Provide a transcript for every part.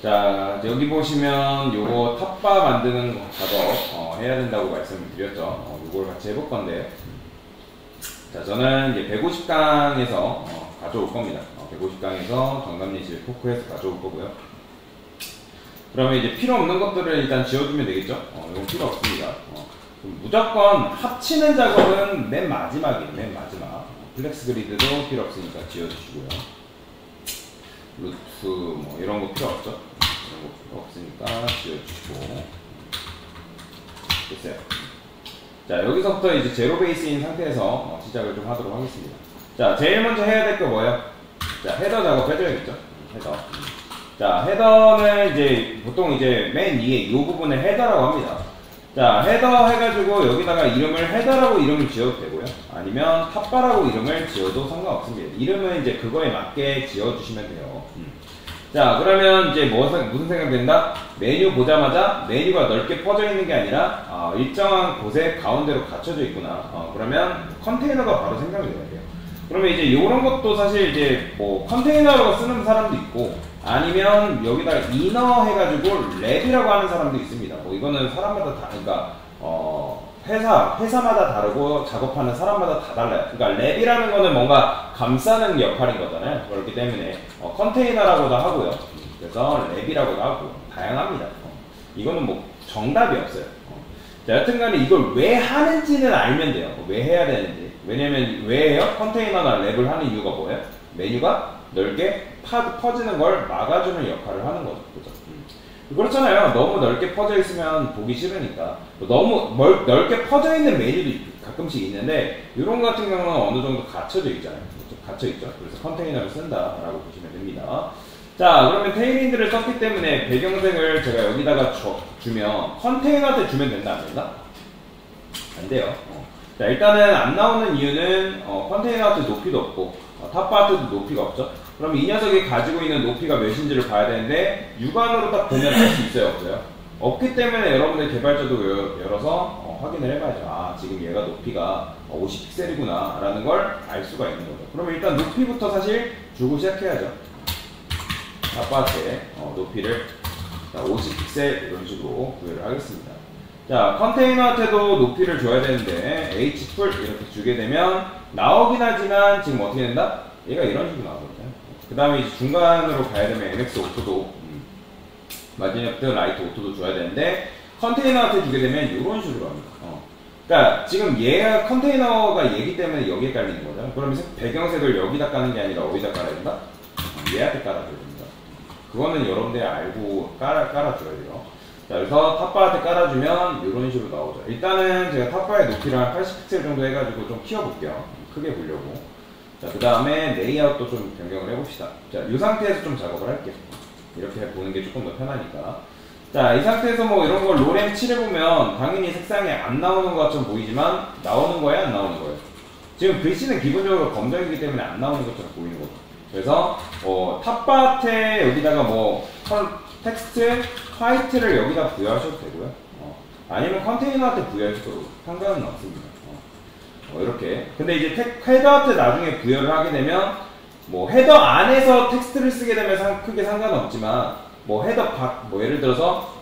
자, 여기 보시면 요거 탑바 만드는 작업 해야 된다고 말씀을 드렸죠. 요걸 같이 해볼 건데요. 자, 저는 이제 150강에서 가져올 겁니다. 150강에서 정답예실 토크해서 가져올 거고요. 그러면 이제 필요 없는 것들을 일단 지워주면 되겠죠? 이건 필요 없습니다. 무조건 합치는 작업은 맨 마지막이에요. 맨 마지막. 플렉스 그리드도 필요 없으니까 지워주시고요. 루트 뭐 이런 거 필요 없죠? 이런 거 필요 없으니까 지워주시고. 됐어요. 자, 여기서부터 이제 제로 베이스인 상태에서 시작을 좀 하도록 하겠습니다. 자, 제일 먼저 해야 될 거 뭐예요? 자, 헤더 작업 해줘야겠죠? 헤더. 자, 헤더는 이제 보통 이제 맨 위에 이 부분을 헤더라고 합니다. 자, 헤더 해가지고 여기다가 이름을 헤더라고 이름을 지어도 되고요. 아니면 탑바라고 이름을 지어도 상관없습니다. 이름은 이제 그거에 맞게 지어주시면 돼요. 자, 그러면 이제 무슨 생각이 든다? 메뉴 보자마자 메뉴가 넓게 퍼져 있는 게 아니라 일정한 곳에 가운데로 갖춰져 있구나. 그러면 컨테이너가 바로 생각이 돼야 돼요. 그러면 이제 이런 것도 사실 이제 뭐 컨테이너로 쓰는 사람도 있고 아니면 여기다가 이너 해가지고 랩이라고 하는 사람도 있습니다. 뭐 이거는 사람마다 다, 그러니까 회사마다 다르고 작업하는 사람마다 다 달라요. 그러니까 랩이라는 거는 뭔가 감싸는 역할인 거잖아요. 그렇기 때문에 컨테이너라고도 하고요. 그래서 랩이라고도 하고 다양합니다. 이거는 뭐 정답이 없어요. 자, 여튼간에 이걸 왜 하는지는 알면 돼요. 왜 해야 되는지. 왜냐면 왜 해요? 컨테이너나 랩을 하는 이유가 뭐예요? 메뉴가 넓게 퍼지는 걸 막아주는 역할을 하는 거죠. 그죠? 그렇잖아요. 너무 넓게 퍼져 있으면 보기 싫으니까. 너무 넓게 퍼져 있는 메뉴도 가끔씩 있는데 이런 거 같은 경우는 어느 정도 갖춰져 있잖아요. 갇혀 있죠. 그래서 컨테이너를 쓴다라고 보시면 됩니다. 자, 그러면 테일윈드를 썼기 때문에 배경색을 제가 여기다가 주면 컨테이너한테 주면 된다 안 된다? 안 돼요. 자, 일단은 안 나오는 이유는 컨테이너한테 높이도 없고 탑바한테도 높이가 없죠. 그럼 이 녀석이 가지고 있는 높이가 몇인지를 봐야 되는데 육안으로 딱 보면 알 수 있어요, 없어요? 없기 때문에 여러분들 개발자도 열어서 확인을 해봐야죠. 아, 지금 얘가 높이가 50픽셀이구나 라는 걸 알 수가 있는 거죠. 그러면 일단 높이부터 사실 주고 시작해야죠. 탑바한테 높이를 50픽셀 이런 식으로 구현을 하겠습니다. 자, 컨테이너한테도 높이를 줘야 되는데 hfull 이렇게 주게 되면 나오긴 하지만 지금 어떻게 된다? 얘가 이런 식으로 나오거든요. 그 다음에 이제 중간으로 가야 되면 NX 오토도 마지막부터 라이트 오토도 줘야 되는데 컨테이너한테 주게 되면 이런 식으로 합니다. 그러니까 지금 얘가 컨테이너가 얘기 때문에 여기에 깔리는 거잖아요. 그러면 배경색을 여기다 까는 게 아니라 어디다 깔아야 된다? 얘한테 깔아줘야 됩니다. 그거는 여러분들이 알고 깔아줘야 돼요. 자, 그래서 탑바한테 깔아주면 이런 식으로 나오죠. 일단은 제가 탑바의 높이를 한 80픽셀 정도 해가지고 좀 키워볼게요. 크게 보려고. 자, 그 다음에 레이아웃도 좀 변경을 해봅시다. 자, 이 상태에서 좀 작업을 할게요. 이렇게 보는 게 조금 더 편하니까. 자, 이 상태에서 뭐 이런 걸 로렌 칠해보면 당연히 색상이 안 나오는 것처럼 보이지만 나오는 거예요, 안 나오는 거예요? 지금 글씨는 기본적으로 검정이기 때문에 안 나오는 것처럼 보이는 거죠. 그래서 탑바한테 여기다가 뭐 텍스트 화이트를 여기다 부여하셔도 되고요. 아니면 컨테이너한테 부여하셔도 상관은 없습니다. 이렇게. 근데 이제 헤더한테 나중에 부여를 하게 되면 뭐 헤더 안에서 텍스트를 쓰게 되면 크게 상관없지만 뭐 헤더 밖, 뭐 예를 들어서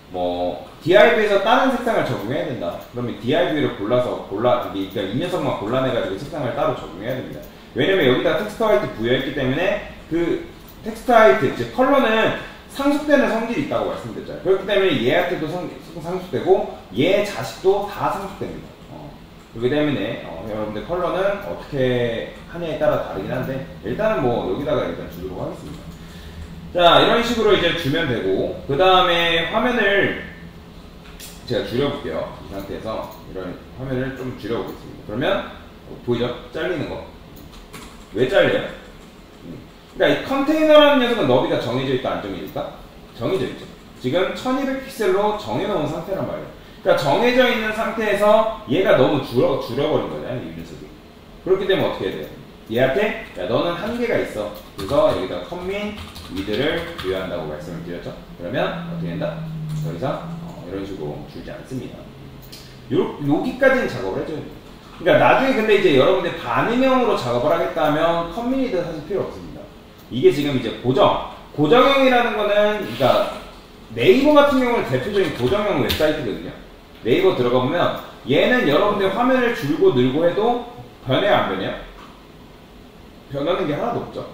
뭐 div에서 다른 색상을 적용해야 된다. 그러면 div를 그러니까 이 녀석만 골라내가지고 색상을 따로 적용해야 됩니다. 왜냐면 여기다 텍스트 화이트 부여했기 때문에 그 텍스트 화이트, 즉 컬러는 상속되는 성질이 있다고 말씀드렸잖아요. 그렇기 때문에 얘한테도 상속되고 얘 자식도 다 상속됩니다. 그렇기 때문에 여러분들 컬러는 어떻게 하냐에 따라 다르긴 한데 일단은 뭐 여기다가 일단 주도록 하겠습니다. 자, 이런 식으로 이제 주면 되고 그 다음에 화면을 제가 줄여볼게요. 이 상태에서 이런 화면을 좀 줄여보겠습니다. 그러면 보이죠? 잘리는 거. 왜 잘려요? 그러니까 이 컨테이너라는 녀석은 너비가 정해져 있다 안 정해져 있다? 정해져 있죠. 지금 1200픽셀로 정해놓은 상태란 말이에요. 그러니까 정해져 있는 상태에서 얘가 너무 줄여버린 거잖아요, 이 녀석이. 그렇기 때문에 어떻게 해야 돼요? 얘한테 야, 너는 한계가 있어. 그래서 여기다 컴민 위드를 부여한다고 말씀을 드렸죠. 그러면 어떻게 된다? 더 이상 이런 식으로 줄지 않습니다. 여기까지는 작업을 해줘야 돼요. 그러니까 나중에 근데 이제 여러분들 반응형으로 작업을 하겠다면 컴민이드 사실 필요 없습니다. 이게 지금 이제 고정, 고정형이라는 거는, 그러니까 네이버 같은 경우는 대표적인 고정형 웹사이트거든요. 네이버 들어가 보면 얘는 여러분들 화면을 줄고 늘고 해도 변해요, 안 변해요? 변하는 게 하나도 없죠.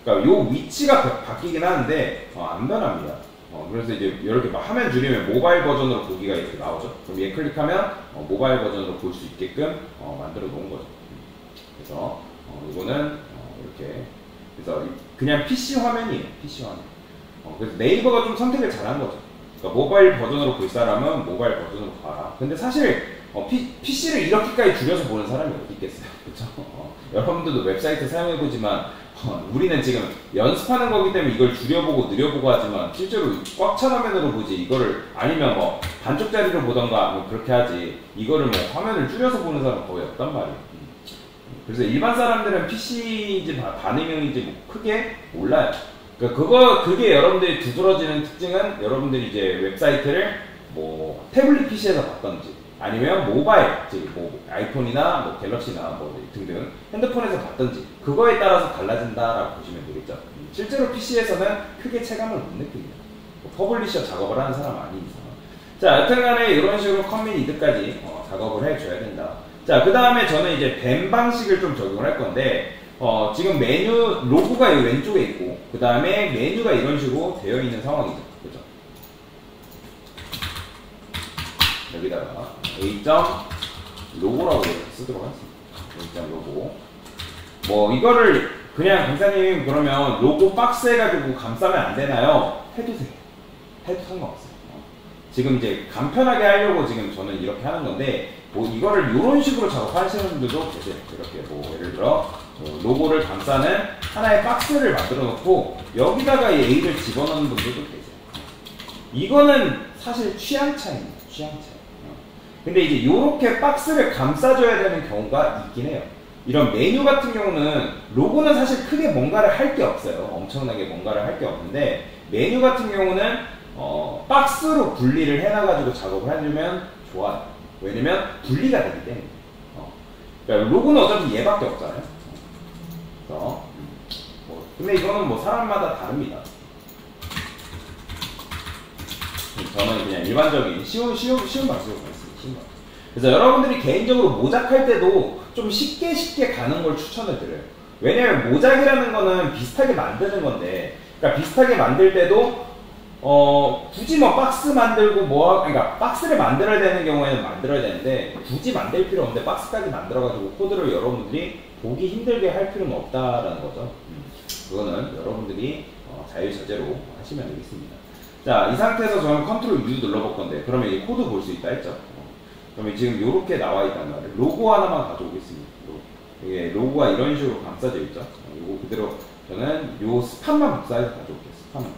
그러니까 요 위치가 바뀌긴 하는데 안 변합니다. 그래서 이제 이렇게 막 화면 줄이면 모바일 버전으로 보기가 이렇게 나오죠. 그럼 얘 클릭하면 모바일 버전으로 볼 수 있게끔 만들어 놓은 거죠. 그래서 이거는 이렇게, 그래서 그냥 PC 화면이에요. PC 화면. 그래서 네이버가 좀 선택을 잘한 거죠. 그러니까 모바일 버전으로 볼 사람은 모바일 버전으로 봐라. 근데 사실 PC를 이렇게까지 줄여서 보는 사람이 어디 있겠어요. 그렇죠? 여러분들도 웹사이트 사용해보지만 우리는 지금 연습하는 거기 때문에 이걸 줄여보고 느려보고 하지만 실제로 꽉 찬 화면으로 보지, 이거를 아니면 뭐 반쪽짜리로 보던가 뭐 그렇게 하지, 이거를 뭐 화면을 줄여서 보는 사람은 거의 없단 말이에요. 그래서 일반 사람들은 PC인지 반응형인지 뭐 크게 몰라요. 그러니까 그게 여러분들이 두드러지는 특징은, 여러분들이 이제 웹사이트를 뭐 태블릿 PC에서 봤던지 아니면 모바일, 즉 뭐 아이폰이나 뭐 갤럭시나 뭐 등등 핸드폰에서 봤던지 그거에 따라서 달라진다라고 보시면 되겠죠. 실제로 PC에서는 크게 체감을 못 느낍니다. 퍼블리셔 작업을 하는 사람 아닌 이상. 자, 여튼간에 이런 식으로 커뮤니티까지 작업을 해줘야 된다. 자, 그 다음에 저는 이제 뱀 방식을 좀 적용을 할 건데, 지금 메뉴 로고가 이 왼쪽에 있고, 그 다음에 메뉴가 이런 식으로 되어 있는 상황이죠. 그죠? 여기다가 A. 로고라고 쓰도록 하겠습니다. A. 로고. 뭐 이거를 그냥 강사님 그러면 로고 박스 해가지고 감싸면 안 되나요? 해두세요. 해도 상관없어요. 지금 이제 간편하게 하려고 지금 저는 이렇게 하는 건데, 뭐 이거를 이런 식으로 작업하시는 분들도 계세요. 이렇게 뭐 예를 들어 로고를 감싸는 하나의 박스를 만들어 놓고 여기다가 이 A를 집어넣는 분들도 계세요. 이거는 사실 취향 차이입니다. 취향 차이. 근데 이제 이렇게 박스를 감싸줘야 되는 경우가 있긴 해요. 이런 메뉴 같은 경우는 로고는 사실 크게 뭔가를 할 게 없어요. 엄청나게 뭔가를 할 게 없는데, 메뉴 같은 경우는 박스로 분리를 해놔가지고 작업을 해주면 좋아요. 왜냐면 분리가 되기 때문에. 그러니까 로고는 어차피 얘밖에 없잖아요. 그래서 근데 이거는 뭐 사람마다 다릅니다. 저는 그냥 일반적인 쉬운 방식으로 가겠습니다. 그래서 여러분들이 개인적으로 모작할 때도 좀 쉽게 가는 걸 추천을 드려요. 왜냐면 모작이라는 거는 비슷하게 만드는 건데, 그러니까 비슷하게 만들 때도 굳이 뭐 박스 만들고 그러니까 박스를 만들어야 되는 경우에는 만들어야 되는데, 굳이 만들 필요 없는데 박스까지 만들어가지고 코드를 여러분들이 보기 힘들게 할 필요는 없다라는 거죠. 그거는 여러분들이 자유자재로 하시면 되겠습니다. 자, 이 상태에서 저는 컨트롤 U 눌러볼 건데, 그러면 이 코드 볼 수 있다 했죠. 그러면 지금 이렇게 나와 있단 말이에요. 로고 하나만 가져오겠습니다. 이게 로고가 이런 식으로 감싸져 있죠. 이거 그대로 저는 요 스판만 복사해서 가져올게요. 스판만.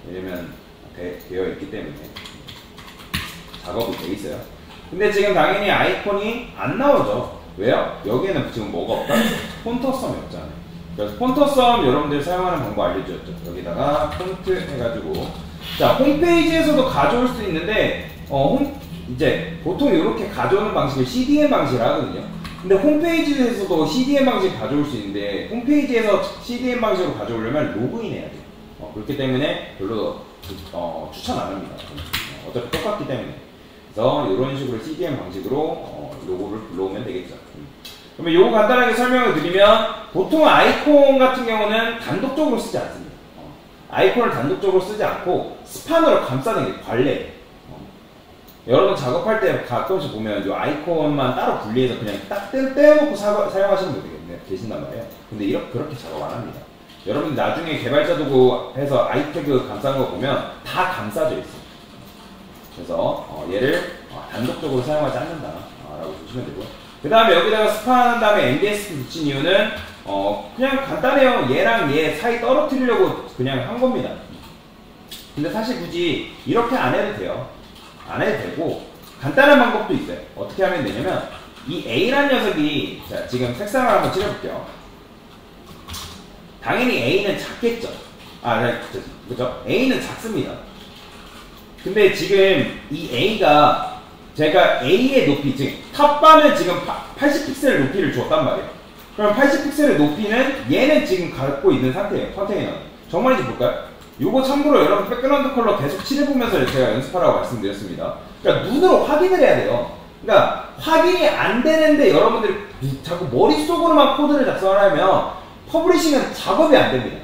왜냐면 되어 있기 때문에 작업이 돼 있어요. 근데 지금 당연히 아이콘이 안 나오죠. 왜요? 여기에는 지금 뭐가 없다? 폰터썸이 없잖아요. 그래서 폰터썸 여러분들 사용하는 방법 알려주셨죠. 여기다가 폰트 해가지고, 자, 홈페이지에서도 가져올 수 있는데 이제 보통 이렇게 가져오는 방식을 CDN 방식을 하거든요. 근데 홈페이지에서도 CDN 방식 가져올 수 있는데, 홈페이지에서 CDN 방식으로 가져오려면 로그인 해야 돼요. 그렇기 때문에 별로 추천 안 합니다. 어차피 똑같기 때문에. 그래서 이런 식으로 CDN 방식으로 로고를 불러오면 되겠죠. 그러면 요거 간단하게 설명을 드리면, 보통 아이콘 같은 경우는 단독적으로 쓰지 않습니다. 아이콘을 단독적으로 쓰지 않고 스판으로 감싸는 게 관례예요. 여러분 작업할 때 가끔씩 보면 이 아이콘만 따로 분리해서 그냥 딱 떼어놓고 사용하시는 분들이 계신단 말이에요. 근데 그렇게 작업 안 합니다. 여러분 나중에 개발자 도구 해서 아이태그 감싸는 거 보면 다 감싸져 있어요. 그래서 얘를 단독적으로 사용하지 않는다라고 보시면 되고요. 그 다음에 여기다가 스판한 다음에 MDS 붙인 이유는 그냥 간단해요. 얘랑 얘 사이 떨어뜨리려고 그냥 한 겁니다. 근데 사실 굳이 이렇게 안 해도 돼요. 안 해도 되고, 간단한 방법도 있어요. 어떻게 하면 되냐면, 이 A라는 녀석이, 자, 지금 색상을 한번 칠해볼게요. 당연히 A는 작겠죠. 네, 그죠? A는 작습니다. 근데 지금 이 A가 제가 A의 높이, 지금 탑바는 지금 80픽셀 높이를 줬단 말이에요. 그럼 80픽셀의 높이는 얘는 지금 갖고 있는 상태예요. 컨테이너. 정말인지 볼까요? 요거 참고로 여러분 백그라운드 컬러 계속 칠해보면서 제가 연습하라고 말씀드렸습니다. 그러니까 눈으로 확인을 해야 돼요. 그러니까 확인이 안 되는데 여러분들이 자꾸 머릿속으로만 코드를 작성하려면 퍼블리싱은 작업이 안 됩니다.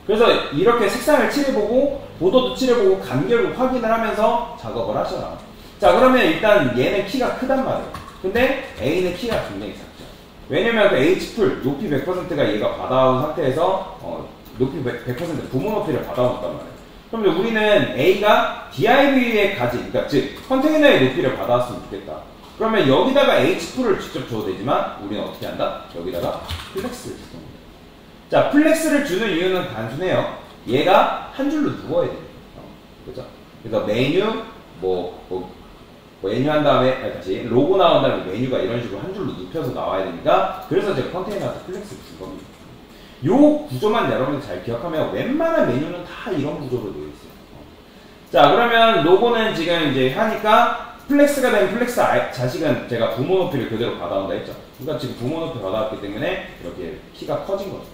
그래서 이렇게 색상을 칠해보고 보도도 칠해보고 간결도 확인을 하면서 작업을 하셔라. 자, 그러면 일단 얘는 키가 크단 말이에요. 근데 A는 키가 굉장히 작죠. 왜냐면 그 H풀 높이 100%가 얘가 받아온 상태에서 높이 100% 부모 높이를 받아왔단 말이에요. 그럼 우리는 A가 DIV의 가지, 그러니까 즉 컨테이너의 높이를 받아왔으면 좋겠다. 그러면 여기다가 H풀을 직접 줘도 되지만 우리는 어떻게 한다? 여기다가 플렉스를 줄 겁니다. 자, 플렉스를 주는 이유는 단순해요. 얘가 한 줄로 누워야 돼요. 그죠? 그래서 메뉴, 메뉴 한 다음에, 다시 로고 나온 다음에 메뉴가 이런 식으로 한 줄로 눕혀서 나와야 되니까, 그래서 제가 컨테이너한테 플렉스를 준 겁니다. 요 구조만 여러분들 잘 기억하면 웬만한 메뉴는 다 이런 구조로 되어 있어요. 자, 그러면 로고는 지금 이제 하니까 플렉스가 되면 플렉스 자식은 제가 부모 높이를 그대로 받아온다 했죠. 그러니까 지금 부모 높이 받아왔기 때문에 이렇게 키가 커진 거죠.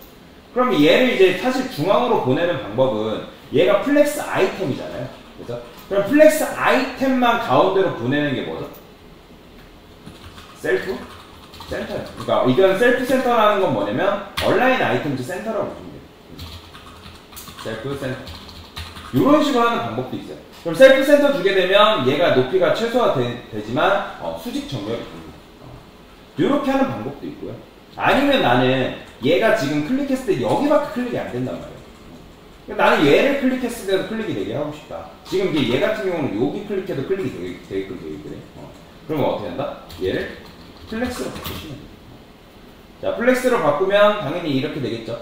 그럼 얘를 이제 사실 중앙으로 보내는 방법은 얘가 플렉스 아이템이잖아요. 그죠? 그럼 플렉스 아이템만 가운데로 보내는 게 뭐죠? 셀프 센터예요. 그러니까 이건 셀프 센터라는 건 뭐냐면 얼라인 아이템즈 센터라고 보시면 돼요. 셀프 센터. 이런 식으로 하는 방법도 있어요. 그럼 셀프 센터 주게 되면 얘가 높이가 최소화 되지만 수직 정렬이 됩니다. 이렇게 하는 방법도 있고요. 아니면 나는 얘가 지금 클릭했을 때 여기밖에 클릭이 안 된단 말이에요. 그러니까 나는 얘를 클릭했을 때도 클릭이 되게 하고 싶다. 지금 이제 얘 같은 경우는 여기 클릭해도 클릭이 되게끔 되어 있거든요. 그러면 어떻게 한다? 얘를 플렉스로 바꾸시면 돼요. 자, 플렉스로 바꾸면 당연히 이렇게 되겠죠.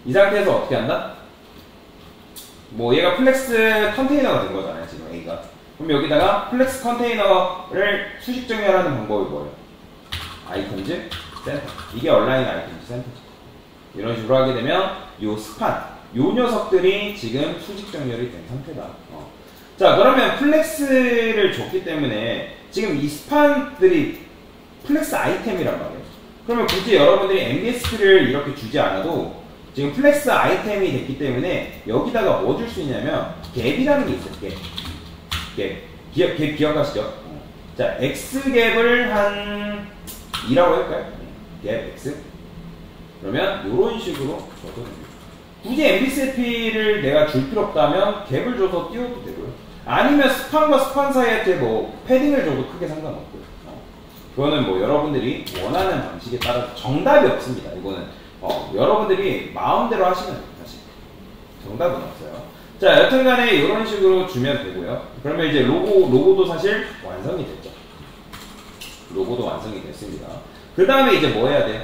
이 상태에서 어떻게 한다? 뭐 얘가 플렉스 컨테이너가 된 거잖아요, 지금 A가. 그럼 여기다가 플렉스 컨테이너를 수직 정렬하는 방법이 뭐예요? 아이템즈 센터. 이게 얼라인 아이템즈 센터죠. 이런 식으로 하게 되면 요 스판, 요 녀석들이 지금 수직 정렬이 된 상태다. 자, 그러면 플렉스를 줬기 때문에 지금 이 스판들이 플렉스 아이템이란 말이에요. 그러면 굳이 여러분들이 MBSP를 이렇게 주지 않아도 지금 플렉스 아이템이 됐기 때문에 여기다가 뭐 줄 수 있냐면 갭이라는 게 있어요. 갭 기억하시죠? 자, X갭을 한 2라고 할까요? 갭 X. 그러면 이런 식으로 줘도 됩니다. 굳이 MBSP를 내가 줄 필요 없다면 갭을 줘서 띄워도 되고요. 아니면 스판과 스판 사이에 뭐 패딩을 줘도 크게 상관없고요. 그거는 뭐 여러분들이 원하는 방식에 따라서 정답이 없습니다. 이거는 여러분들이 마음대로 하시면 돼요. 사실 정답은 없어요. 자, 여튼간에 이런 식으로 주면 되고요. 그러면 이제 로고도 사실 완성이 됐죠. 로고도 완성이 됐습니다. 그 다음에 이제 뭐 해야 돼요?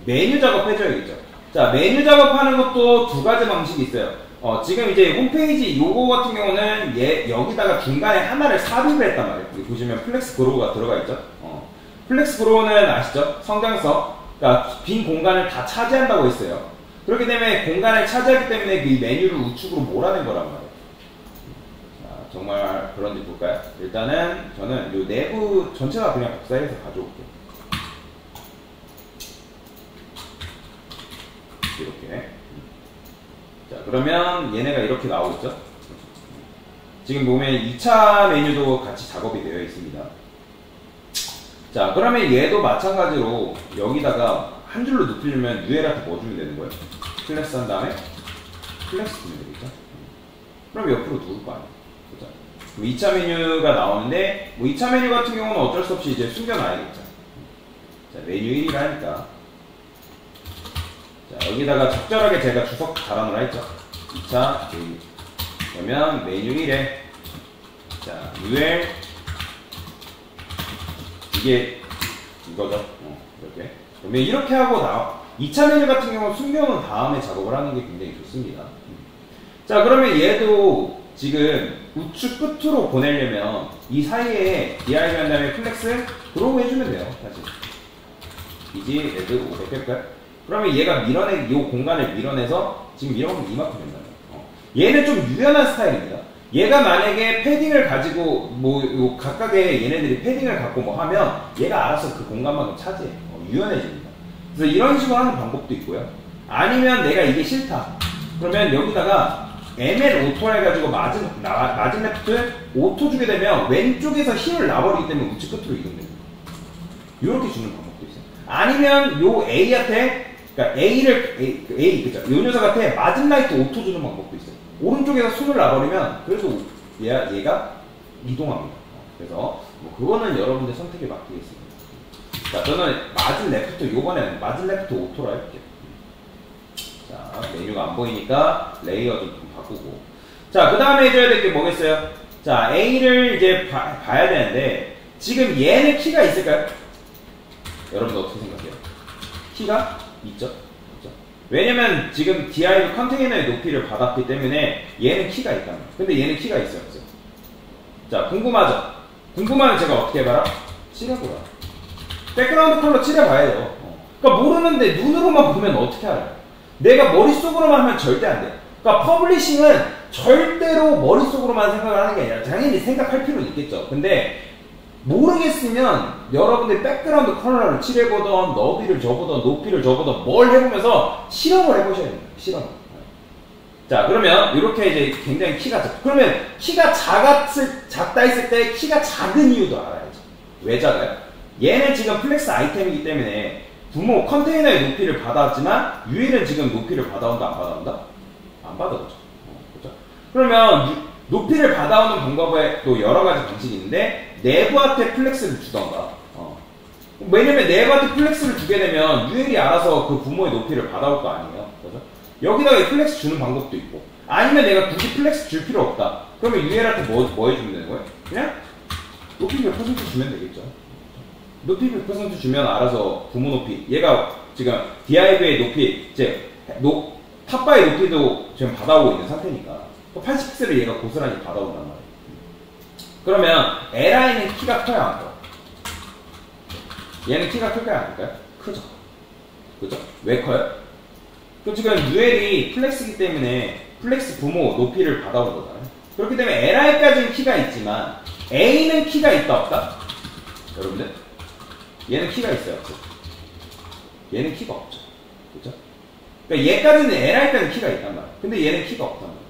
메뉴 작업해줘야겠죠. 자, 메뉴 작업하는 것도 두 가지 방식이 있어요. 지금 이제 홈페이지 요거 같은 경우는 여기다가 중간에 하나를 삽입을 했단 말이에요. 여기 보시면 플렉스 그로우가 들어가 있죠. 플렉스 그로우는 아시죠? 성장서. 그러니까 빈 공간을 다 차지한다고 했어요. 그렇기 때문에 공간을 차지하기 때문에 이 메뉴를 우측으로 몰아낸 거란 말이에요. 자, 정말 그런지 볼까요? 일단은 저는 요 내부 전체가 그냥 복사해서 가져올게요. 이렇게. 자, 그러면 얘네가 이렇게 나오겠죠? 지금 보면 2차 메뉴도 같이 작업이 되어 있습니다. 자, 그러면 얘도 마찬가지로 여기다가 한 줄로 눕히려면 UL한테 뭐 주면 되는 거예요? 플렉스 한 다음에 플렉스 주면 되겠죠? 그럼 옆으로 누울 거 아니에요? 그죠? 그럼 2차 메뉴가 나오는데 뭐 2차 메뉴 같은 경우는 어쩔 수 없이 이제 숨겨놔야겠죠. 자, 메뉴 1이라 하니까 자, 여기다가 적절하게 제가 주석 자랑을 했죠. 2차 메뉴. 그러면 메뉴 1에 자, UL 이게 이거죠. 이렇게. 그러면 이렇게 하고 2차 메뉴 같은 경우는 숨겨놓은 다음에 작업을 하는 게 굉장히 좋습니다. 자, 그러면 얘도 지금 우측 끝으로 보내려면 이 사이에 DIV 한 다음에 플렉스 그로우 해주면 돼요. 다시. 이지 레드 500 할까요? 그러면 얘가 이 공간을 밀어내서 지금 밀어보면 이만큼 된다는 거예요. 얘는 좀 유연한 스타일입니다. 얘가 만약에 패딩을 가지고 뭐 각각의 얘네들이 패딩을 갖고 뭐 하면 얘가 알아서 그 공간만큼 차지해. 유연해집니다. 그래서 이런 식으로 하는 방법도 있고요. 아니면 내가 이게 싫다. 그러면 여기다가 ML 오토 해가지고 마진 레프트 오토 주게 되면 왼쪽에서 힘을 놔버리기 때문에 우측 끝으로 이동됩니다. 이렇게 주는 방법도 있어요. 아니면 요 A한테, 그러니까 A, 그죠? 요 녀석한테 마진 라이트 오토 주는 방법도 있어요. 오른쪽에서 손을 놔버리면 그래도 얘가 이동합니다. 그래서 뭐 그거는 여러분들 선택에 맡기겠습니다. 자, 저는 마진 레프트, 요번에는 마진 레프트 오토로 할게요. 자, 메뉴가 안 보이니까 레이어 좀 바꾸고. 자, 그 다음에 해줘야 될 게 뭐겠어요? 자, A를 이제 봐야 되는데, 지금 얘는 키가 있을까요? 여러분들 어떻게 생각해요? 키가 있죠? 있죠? 왜냐면 지금 div 컨테이너의 높이를 받았기 때문에 얘는 키가 있다는 거예요. 근데 얘는 키가 있어요, 없어요? 자, 궁금하죠? 궁금하면 제가 어떻게 해봐라? 칠해보라. 백그라운드 컬러 칠해봐야 돼요. 그러니까 모르는데 눈으로만 보면 어떻게 알아요? 내가 머릿속으로만 하면 절대 안 돼요. 그러니까 퍼블리싱은 절대로 머릿속으로만 생각을 하는 게 아니라 당연히 생각할 필요는 있겠죠. 근데 모르겠으면 여러분들이 백그라운드 컬러를 칠해보던 너비를 줘보던 높이를 줘보던 뭘 해보면서 실험을 해보셔야 됩니다. 실험. 자, 그러면 이렇게 이제 굉장히 키가 작다. 그러면 키가 작다 했을 때 키가 작은 이유도 알아야죠. 왜 작아요? 얘는 지금 플렉스 아이템이기 때문에 부모 컨테이너의 높이를 받아왔지만 유일은 지금 높이를 받아온다 안 받아온다? 안 받아오죠. 그렇죠? 그러면 높이를 받아오는 방법에 또 여러 가지 방식이 있는데 내부한테 플렉스를 주던가. 왜냐면 내부한테 플렉스를 주게 되면 유일이 알아서 그 부모의 높이를 받아올 거 아니에요. 그렇죠? 여기다가 플렉스 주는 방법도 있고, 아니면 내가 굳이 플렉스 줄 필요 없다. 그러면 유일한테 뭐 해주면 되는 거예요? 그냥 높이 100% 주면 되겠죠. 높이 100% 주면 알아서 부모 높이, 얘가 지금 div의 높이, 이제 탑바의 높이도 지금 받아오고 있는 상태니까 80픽셀을 얘가 고스란히 받아온단 말이에요. 그러면 li는 키가 커야 안 커요? 얘는 키가 클까요 안 클까요? 크죠. 그죠? 왜 커요? 그럼 지금 UL이 플렉스이기 때문에 플렉스 부모 높이를 받아오는 거잖아요. 그렇기 때문에 li까지는 키가 있지만 a는 키가 있다 없다? 여러분들? 얘는 키가 있어요 없죠? 얘는 키가 없죠. 그죠? 그러니까 얘까지는 li까지는 키가 있단 말이에요. 근데 얘는 키가 없단 말이에요.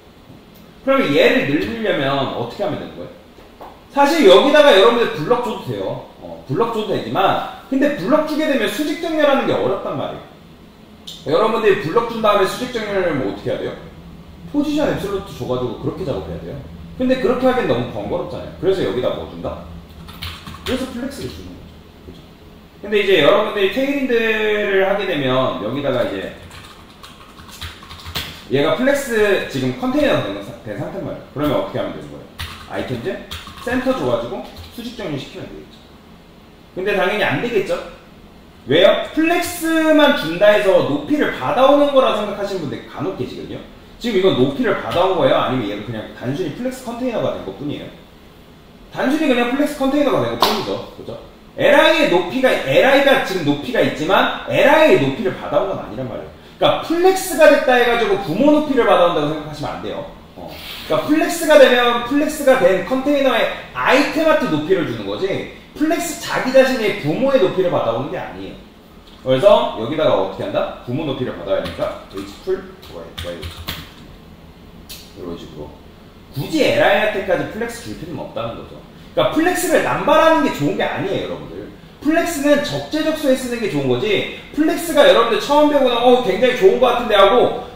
그러면 얘를 늘리려면 어떻게 하면 되는 거예요? 사실 여기다가 여러분들 블럭 줘도 돼요. 블럭 줘도 되지만 근데 블럭 주게 되면 수직 정렬하는 게 어렵단 말이에요. 여러분들이 블럭 준 다음에 수직 정렬하려면 어떻게 해야 돼요? 포지션 앱솔루트 줘가지고 그렇게 작업해야 돼요. 근데 그렇게 하기엔 너무 번거롭잖아요. 그래서 여기다 뭐 준다? 그래서 플렉스를 주는 거죠. 그죠? 근데 이제 여러분들이 테일인드를 하게 되면 여기다가 이제 얘가 플렉스 지금 컨테이너가 된 상태인 말이에요. 그러면 어떻게 하면 되는 거예요? 아이템즈 센터 줘가지고 수직 정렬 시키면 되겠죠. 근데 당연히 안 되겠죠? 왜요? 플렉스만 준다 해서 높이를 받아오는 거라 생각하시는 분들 간혹 계시거든요. 지금 이건 높이를 받아온 거예요? 아니면 얘가 그냥 단순히 플렉스 컨테이너가 된 것 뿐이에요? 단순히 그냥 플렉스 컨테이너가 된 것 뿐이죠. 그죠? li의 높이가, li가 지금 높이가 있지만 li의 높이를 받아온 건 아니란 말이에요. 그러니까 플렉스가 됐다 해가지고 부모 높이를 받아온다고 생각하시면 안 돼요. 그러니까 플렉스가 되면 플렉스가 된 컨테이너의 아이템한테 높이를 주는 거지 플렉스 자기 자신의 부모의 높이를 받아오는 게 아니에요. 그래서 여기다가 어떻게 한다? 부모 높이를 받아야 되니까 h풀 줘야겠죠. 이런 식으로 굳이 li한테까지 플렉스 줄 필요는 없다는 거죠. 그러니까 플렉스를 남발하는 게 좋은 게 아니에요, 여러분들. 플렉스는 적재적소에 쓰는 게 좋은 거지 플렉스가 여러분들 처음 배우면 굉장히 좋은 것 같은데 하고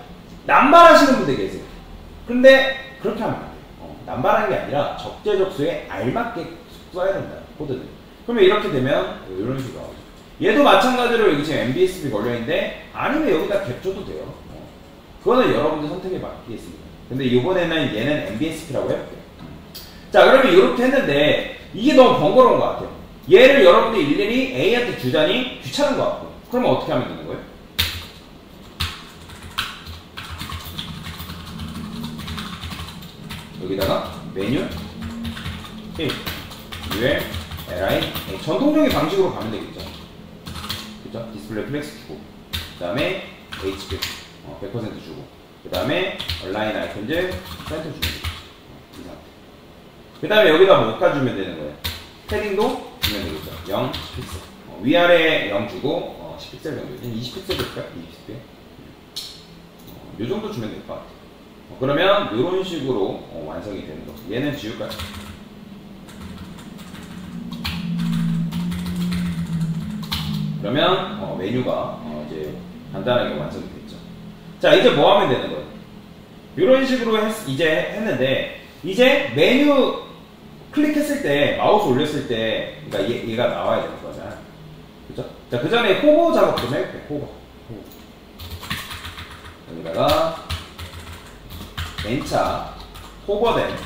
남발하시는 분들 계세요. 근데 그렇게 하면 안 돼요. 남발하는 게 아니라 적재적소에 알맞게 써야 된다, 코드를. 그러면 이렇게 되면 이런 식으로 나오죠. 얘도 마찬가지로 여기 지금 MBSP 걸려있는데 아니면 여기다 갭 줘도 돼요. 그거는 여러분들 선택에 맡기겠습니다. 근데 이번에는 얘는 MBSP라고 해볼게요. 자, 그러면 이렇게 했는데 이게 너무 번거로운 것 같아요. 얘를 여러분들이 일일이 A한테 주자니 귀찮은 것 같고 그러면 어떻게 하면 되는 거예요? 여기다가 메뉴 UL, LI 전통적인 방식으로 가면 되겠죠. 그죠? 디스플레이 플렉스 주고 그 다음에 HP 100% 주고 그 다음에 얼라인 아이템즈 센터 주면 되겠죠. 이 상태. 그 다음에 여기다 뭐까지 주면 되는 거예요? 패딩도 주면 되겠죠. 0, 10픽셀 위아래 0 주고 10픽셀 정도 20픽셀 줄까요? 20픽셀 요 정도 주면 될 것 같아. 그러면 이런 식으로 완성이 되는 거. 얘는 지울까요? 그러면 메뉴가 이제 간단하게 완성이 됐죠. 자, 이제 뭐 하면 되는 거예요? 이런 식으로 이제 했는데, 이제 메뉴 클릭했을 때, 마우스 올렸을 때, 그러니까 얘가 나와야 되는 거잖아요. 그죠? 자, 그 전에 호버 작업 좀 해볼게요. 호버. 여기다가 N차 호버된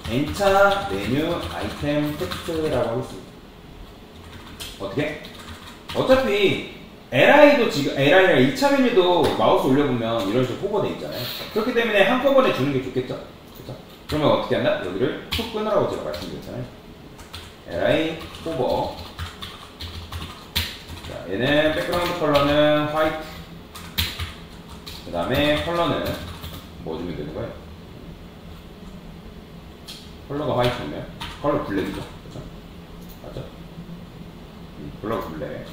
N차 메뉴 아이템 텍스트라고 하겠습니다. 어떻게? 어차피 LI도 지금 LI랑 2차 메뉴도 마우스 올려보면 이런 식으로 호버돼 있잖아요. 그렇기 때문에 한꺼번에 주는 게 좋겠죠? 그렇죠? 그러면 어떻게 한다? 여기를 툭 끊으라고 제가 말씀드렸잖아요. LI 호버. 자, 얘는 백그라운드 컬러는 화이트. 그 다음에 컬러는 뭐 주면 되는 거예요? 컬러가 화이트면 컬러 블랙이죠. 그렇죠? 맞죠? 컬러 블랙.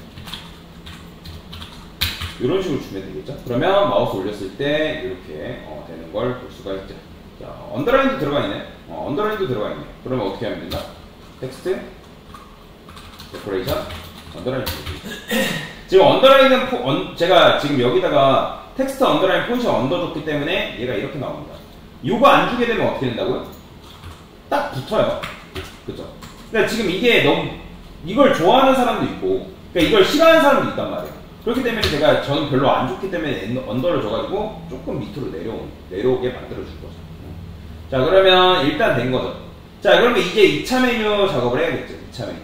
이런 식으로 주면 되겠죠? 그러면 마우스 올렸을 때 이렇게 되는 걸 볼 수가 있죠. 자, 언더라인도 들어가 있네. 언더라인도 들어가 있네. 그러면 어떻게 하면 된다? 텍스트, 데코레이션, 언더라인. 지금 언더라인은 제가 지금 여기다가 텍스트 언더라인 포지션 얹어줬기 때문에 얘가 이렇게 나옵니다. 이거 안 주게 되면 어떻게 된다고요? 딱 붙어요. 그죠? 그러니까 지금 이게 너무 이걸 좋아하는 사람도 있고, 그러니까 이걸 싫어하는 사람도 있단 말이에요. 그렇기 때문에 저는 별로 안 좋기 때문에 언더를 줘가지고 조금 밑으로 내려오게 만들어줄 거죠. 자, 그러면 일단 된 거죠. 자, 그러면 이제 2차 메뉴 작업을 해야겠죠. 2차 메뉴.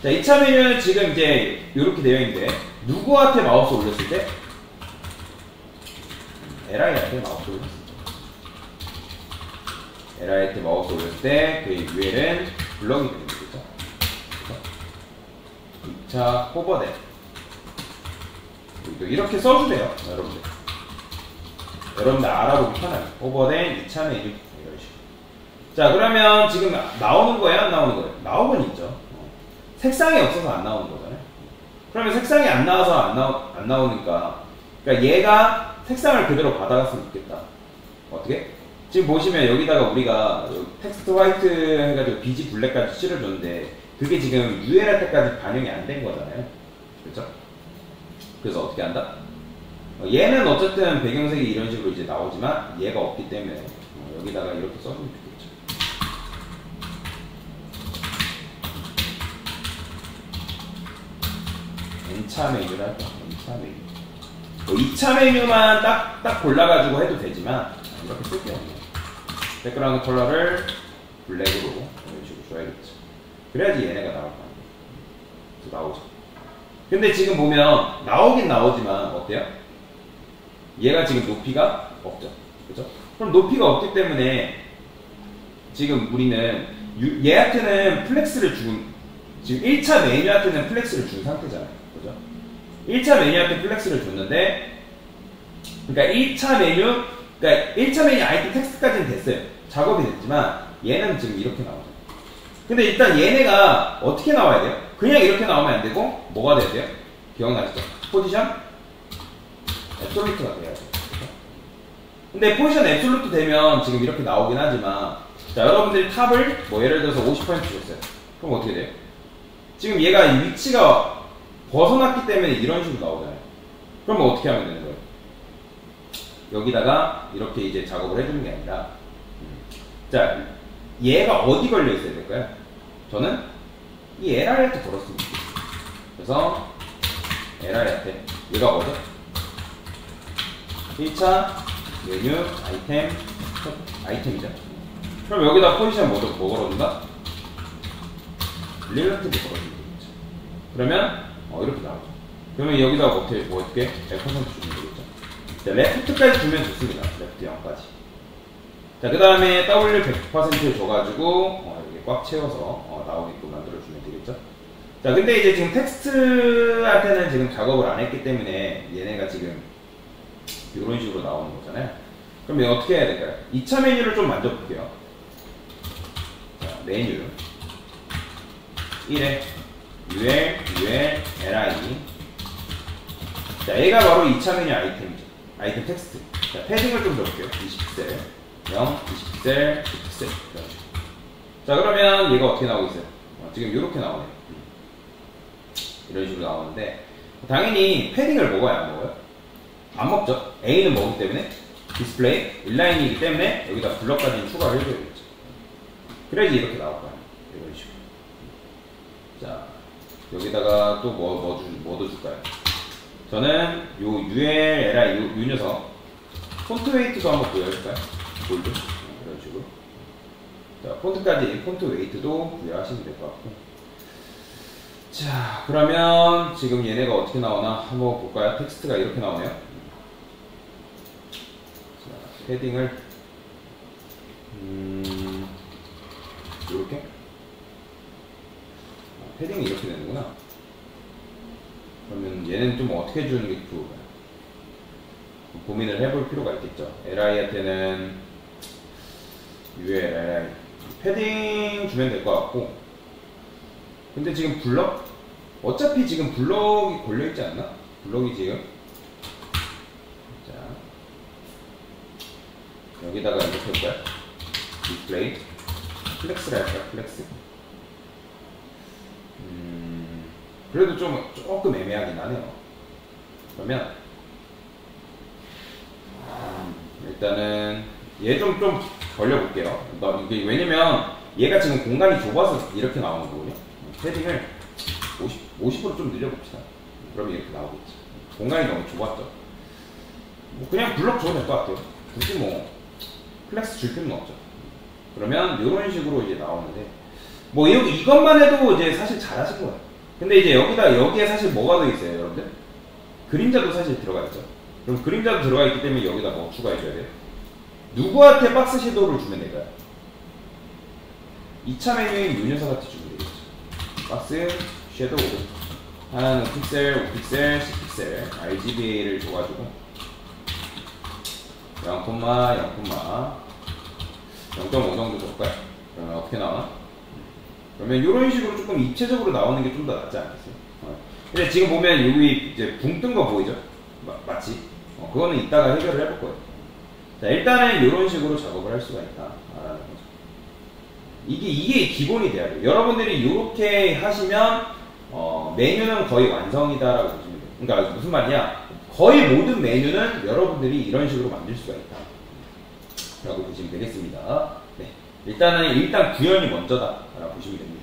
자, 2차 메뉴는 지금 이제 이렇게 되어 있는데, 누구한테 마우스 올렸을 때? LI한테 마우스 올렸을 때. LI한테 마우스 올렸을 때, 그 UL은 블럭이 되는 거죠. 2차 호버된. 이렇게 써주세요, 여러분들. 여러분들 알아보기 편하게. 호버된 2차 메뉴. 이런 식으로. 자, 그러면 지금 나오는 거예요? 안 나오는 거예요? 나오곤 있죠. 색상이 없어서 안 나오는 거잖아요. 그러면 색상이 안 나와서 안 나오니까, 그러니까 얘가 색상을 그대로 받아갔으면 좋겠다. 어떻게? 지금 보시면 여기다가 우리가 텍스트 화이트 해가지고 BG 블랙까지 칠해줬는데, 그게 지금 UL 할 때까지 반영이 안 된 거잖아요. 그렇죠? 그래서 어떻게 한다? 얘는 어쨌든 배경색이 이런 식으로 이제 나오지만 얘가 없기 때문에 여기다가 이렇게 써주면 좋겠죠. N차 메뉴를 할까? N차 메뉴. 2차 메뉴만 딱 골라가지고 해도 되지만 이렇게 쓸게요. 백그라운드 컬러를 블랙으로 이런 식으로 줘야겠죠. 그래야지 얘네가 나올 거 아니에요. 나오죠. 근데 지금 보면 나오긴 나오지만 어때요? 얘가 지금 높이가 없죠. 그죠? 그럼 높이가 없기 때문에 지금 우리는 얘한테는 플렉스를 지금 1차 메뉴한테는 플렉스를 준 상태잖아요. 그죠? 1차 메뉴한테 플렉스를 줬는데, 그러니까 1차 메뉴 아이템 텍스트까지는 됐어요. 작업이 됐지만 얘는 지금 이렇게 나오죠. 근데 일단 얘네가 어떻게 나와야 돼요? 그냥 이렇게 나오면 안 되고 뭐가 돼야 돼요? 기억나시죠? 포지션 앱솔루트가 돼야 돼요. 근데 포지션 앱솔루트 되면 지금 이렇게 나오긴 하지만, 자, 여러분들이 탑을 뭐 예를 들어서 50% 줬어요. 그럼 어떻게 돼요? 지금 얘가 이 위치가 벗어났기 때문에 이런 식으로 나오잖아요. 그러면 어떻게 하면 되는 거예요? 여기다가 이렇게 이제 작업을 해주는 게 아니라, 자, 얘가 어디 걸려 있어야 될까요? 저는 이 LR한테 걸었습니다. 그래서 LR한테 얘가 뭐죠? 1차 메뉴 아이템이죠. 그럼 여기다 포지션 뭐 걸어둔다? 릴러티브 걸어주면 되겠죠. 그러면 이렇게 나오죠. 그러면 여기다 어떻게 F% 주면 되겠죠. 자, 레프트까지 주면 좋습니다. 레프트 0까지. 자, 그 다음에 W 100% 줘가지고 이렇게 꽉 채워서 나오게끔 만들어주면 되겠죠. 자, 근데 이제 지금 텍스트한테는 지금 작업을 안 했기 때문에 얘네가 지금 이런 식으로 나오는 거잖아요. 그럼 어떻게 해야 될까요? 2차 메뉴를 좀 만져볼게요. 자, 메뉴 1에 UL, LI. 자, 얘가 바로 2차 메뉴 아이템이죠. 아이템 텍스트. 자, 패딩을 좀 넣을게요. 20픽셀, 0, 20픽셀, 10픽셀. 자, 그러면 얘가 어떻게 나오고 있어요? 지금 이렇게 나오네요. 이런 식으로 나오는데, 당연히 패딩을 먹어요, 안 먹어요? 안 먹죠. A는 먹기 때문에 디스플레이 인라인이기 때문에 여기다 블럭까지 추가를 해줘야겠죠. 그래야지 이렇게 나올 거예요. 이런 식으로. 자, 여기다가 또 뭐 넣어줄까요? 저는 요 ULLI 요 녀석 폰트 웨이트도 한번 부여해줄까요? 골드 이런 식으로. 자, 폰트까지 폰트 웨이트도 부여하시면 될 것 같고. 자, 그러면 지금 얘네가 어떻게 나오나 한번 볼까요? 텍스트가 이렇게 나오네요. 자, 패딩을 이렇게 패딩이 이렇게 되는구나. 그러면 얘는 좀 어떻게 해주는 게 좋을까요? 고민을 해볼 필요가 있겠죠. LI한테는 ULLI 패딩 주면 될 것 같고, 근데 지금 블럭? 어차피 지금 블럭이 걸려있지 않나? 블럭이 지금 자, 여기다가 이렇게 할까요? 디스플레이 플렉스를 할까요? 플렉스. 그래도 조금 애매하긴 하네요. 그러면 일단은 얘 좀 벌려볼게요. 이게 왜냐면 얘가 지금 공간이 좁아서 이렇게 나오는 거거든요. 패딩을 50% 좀 늘려봅시다. 그러면 이렇게 나오겠지. 공간이 너무 좁았죠. 뭐 그냥 블럭 줘도 될 것 같아요. 굳이 뭐 플렉스 줄 필요는 없죠. 그러면 이런 식으로 이제 나오는데, 뭐 이것만 해도 이제 사실 잘하신 거예요. 근데 이제 여기에 사실 뭐가 더 있어요, 여러분들? 그림자도 사실 들어가 있죠. 그럼 그림자도 들어가 있기 때문에 여기다 뭐 추가해줘야 돼요? 누구한테 박스 섀도우를 주면 될까요? 2차 메뉴인 이 녀석한테 주면 되겠죠. 박스 섀도우 하나는 픽셀, 5픽셀, 10픽셀 RGBA를 줘가지고 0,5 정도 줄까요? 그러면 어떻게 나오나? 그러면 이런 식으로 조금 입체적으로 나오는 게 좀 더 낫지 않겠어요? 근데 지금 보면 여기 이제 붕 뜬 거 보이죠? 마치 그거는 이따가 해결을 해볼 거예요. 자, 일단은 이런 식으로 작업을 할 수가 있다라는 거죠. 이게 기본이 돼야 돼요. 여러분들이 이렇게 하시면 메뉴는 거의 완성이다라고 보시면 돼요. 그러니까 무슨 말이냐? 거의 모든 메뉴는 여러분들이 이런 식으로 만들 수가 있다 라고 보시면 되겠습니다. 네. 일단 구현이 먼저다 라고 보시면 됩니다.